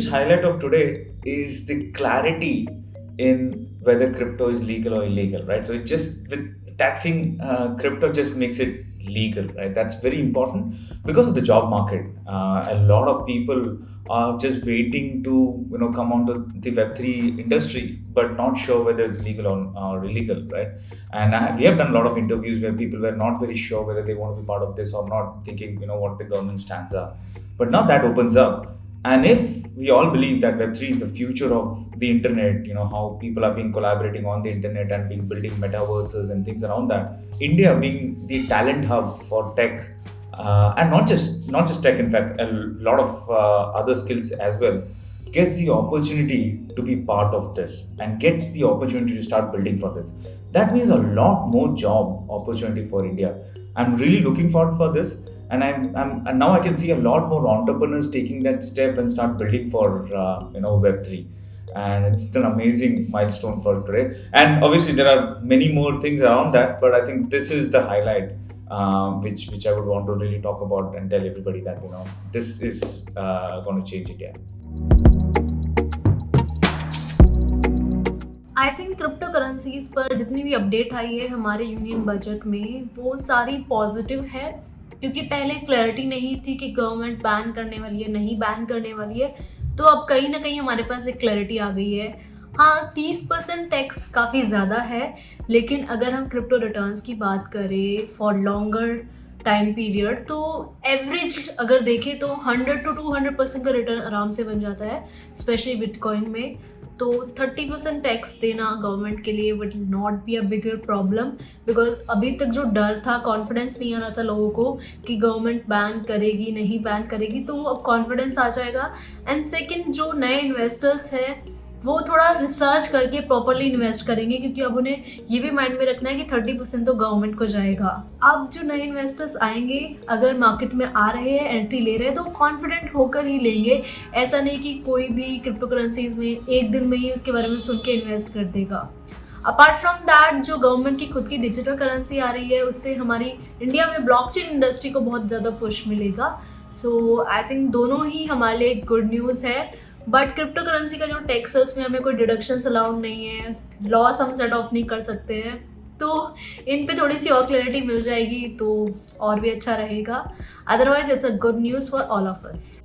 biggest highlight of today is the clarity in whether crypto is legal or illegal, right? So it just with taxing crypto just makes it legal, right? That's very important because of the job market. A lot of people are just waiting to come onto the Web3 industry, but not sure whether it's legal or illegal, right? And we have done a lot of interviews where people were not very sure whether they want to be part of this or not, thinking what the government stands are. But now that opens up, and if we all believe that Web3 is the future of the internet, how people are being collaborating on the internet and being building metaverses and things around that, India being the talent hub for tech, and not just tech, in fact, a lot of other skills as well, gets the opportunity to be part of this and gets the opportunity to start building for this. That means a lot more job opportunity for India. I'm really looking forward for this, and now I can see a lot more entrepreneurs taking that step and start building for Web3, and it's an amazing milestone for today. And obviously there are many more things around that, but I think this is the highlight, which I would want to really talk about and tell everybody that this is going to change India. I think crypto currencies पर जितनी भी update आई है हमारे union budget में वो सारी positive है, क्योंकि पहले क्लैरिटी नहीं थी कि गवर्नमेंट बैन करने वाली है नहीं बैन करने वाली है। तो अब कहीं ना कहीं हमारे पास एक क्लैरिटी आ गई है। हाँ, 30% टैक्स काफ़ी ज़्यादा है, लेकिन अगर हम क्रिप्टो रिटर्न्स की बात करें फॉर लॉन्गर टाइम पीरियड तो एवरेज अगर देखें तो 100 to 200% का रिटर्न आराम से बन जाता है, स्पेशली बिटकॉइन में। तो 30% टैक्स देना गवर्नमेंट के लिए would not be a bigger problem, because अभी तक जो डर था, कॉन्फिडेंस नहीं आ रहा था लोगों को कि गवर्नमेंट बैन करेगी नहीं बैन करेगी, तो अब कॉन्फिडेंस आ जाएगा। एंड सेकंड, जो नए इन्वेस्टर्स हैं वो थोड़ा रिसर्च करके प्रॉपरली इन्वेस्ट करेंगे, क्योंकि अब उन्हें ये भी माइंड में रखना है कि 30% तो गवर्नमेंट को जाएगा। अब जो नए इन्वेस्टर्स आएंगे, अगर मार्केट में आ रहे हैं, एंट्री ले रहे हैं, तो कॉन्फिडेंट होकर ही लेंगे। ऐसा नहीं कि कोई भी क्रिप्टो करेंसीज में एक दिन में ही उसके बारे में सुन के इन्वेस्ट कर देगा। अपार्ट फ्रॉम दैट, जो गवर्नमेंट की खुद की डिजिटल करेंसी आ रही है, उससे हमारी इंडिया में ब्लॉकचेन इंडस्ट्री को बहुत ज़्यादा पुश मिलेगा। सो आई थिंक दोनों ही हमारे लिए गुड न्यूज़ है। बट क्रिप्टो करेंसी का जो टैक्स है उसमें हमें कोई डिडक्शंस अलाउड नहीं है, लॉस हम सेट ऑफ नहीं कर सकते हैं, तो इन पे थोड़ी सी और क्लैरिटी मिल जाएगी तो और भी अच्छा रहेगा। Otherwise it's a good news for all of us.